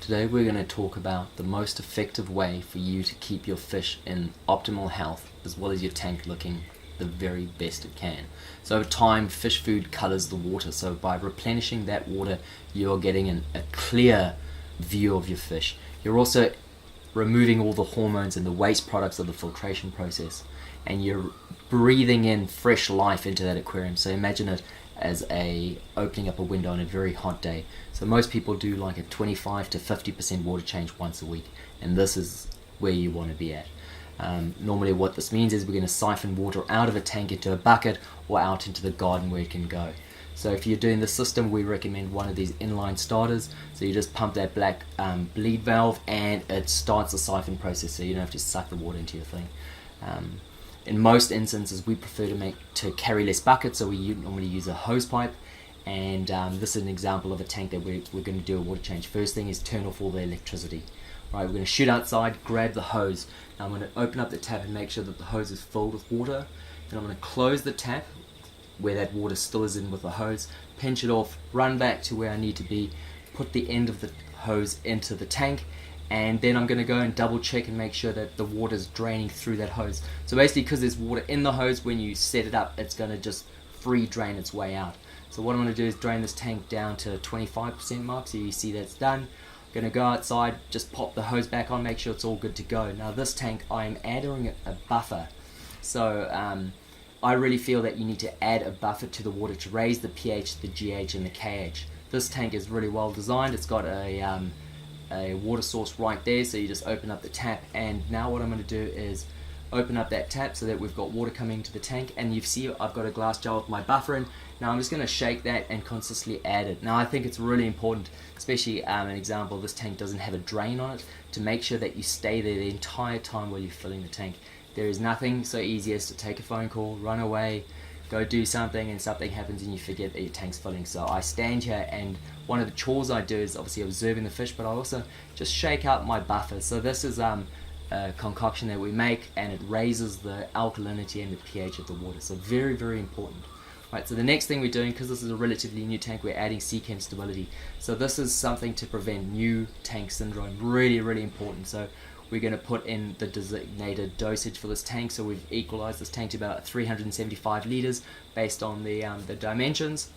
Today we're going to talk about the most effective way for you to keep your fish in optimal health as well as your tank looking the very best it can. So over time, fish food colors the water, so by replenishing that water you're getting a clear view of your fish. You're also removing all the hormones and the waste products of the filtration process, and you're breathing in fresh life into that aquarium. So imagine it as opening up a window on a very hot day. So most people do like a 25 to 50% water change once a week, and this is where you want to be at. Normally what this means is we're going to siphon water out of a tank into a bucket or out into the garden where it can go. So if you're doing this system, we recommend one of these inline starters. So you just pump that black bleed valve and it starts the siphon process, so you don't have to suck the water into your thing. In most instances we prefer to carry less buckets, so we normally use a hose pipe, and this is an example of a tank that we're going to do a water change. First thing is turn off all the electricity. Right, we're going to shoot outside, grab the hose. Now I'm going to open up the tap and make sure that the hose is filled with water. Then I'm going to close the tap where that water still is in with the hose, pinch it off, run back to where I need to be, put the end of the hose into the tank, and then I'm going to go and double check and make sure that the water is draining through that hose. So basically, because there's water in the hose, when you set it up, it's going to just free drain its way out. So what I'm going to do is drain this tank down to 25% mark, so you see that's done. I'm going to go outside, just pop the hose back on, make sure it's all good to go. Now this tank, I am adding a buffer. So I really feel that you need to add a buffer to the water to raise the pH, the GH and the KH. This tank is really well designed. It's got a water source right there, so you just open up the tap, and now what I'm going to do is open up that tap so that we've got water coming into the tank, and you see I've got a glass jar with my buffer in. Now I'm just going to shake that and consistently add it. Now I think it's really important, especially an example, this tank doesn't have a drain on it, to make sure that you stay there the entire time while you're filling the tank. There is nothing so easy as to take a phone call, run away, go do something, and something happens and you forget that your tank's filling. So I stand here, and one of the chores I do is obviously observing the fish, but I also just shake out my buffer. So this is a concoction that we make, and it raises the alkalinity and the pH of the water. So very, very important. Right, so the next thing we're doing, because this is a relatively new tank, we're adding sea chem stability. So this is something to prevent new tank syndrome. Really, really important. So we're going to put in the designated dosage for this tank. So we've equalized this tank to about 375 liters based on the dimensions,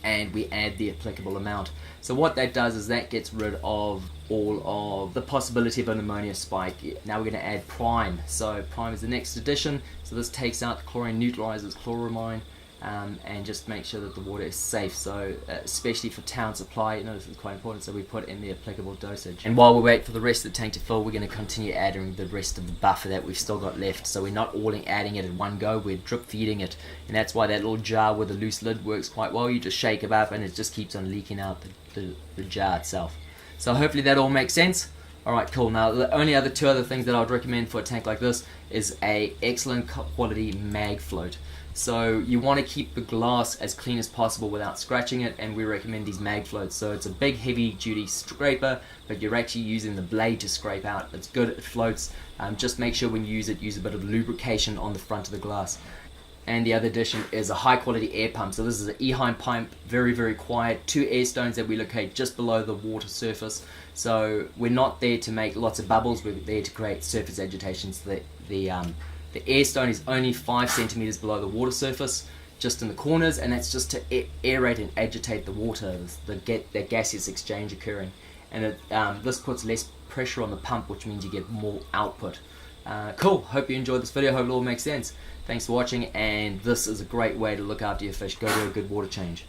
and we add the applicable amount. So what that does is that gets rid of all of the possibility of an ammonia spike. Now we're going to add prime. So prime is the next addition. So this takes out the chlorine, neutralizes chloramine, and just make sure that the water is safe. So especially for town supply, this is quite important, so we put in the applicable dosage. And while we wait for the rest of the tank to fill, we're going to continue adding the rest of the buffer that we've still got left. So we're not all adding it at one go, we're drip feeding it, and that's why that little jar with a loose lid works quite well. You just shake it up and it just keeps on leaking out the jar itself. So hopefully that all makes sense. Alright, cool. Now the only two other things that I would recommend for a tank like this is a excellent quality mag float. So you want to keep the glass as clean as possible without scratching it, and we recommend these mag floats. So it's a big heavy duty scraper, but you're actually using the blade to scrape out. It's good, it floats. Just make sure when you use a bit of lubrication on the front of the glass. And the other addition is a high quality air pump. So this is an eheim pump, very, very quiet. 2 air stones that we locate just below the water surface. So we're not there to make lots of bubbles, we're there to create surface agitation. So the air stone is only 5 centimeters below the water surface, just in the corners, and that's just to aerate and agitate the water, that gaseous exchange occurring. And this puts less pressure on the pump, which means you get more output. Cool, hope you enjoyed this video, hope it all makes sense. Thanks for watching, and this is a great way to look after your fish. Go do a good water change.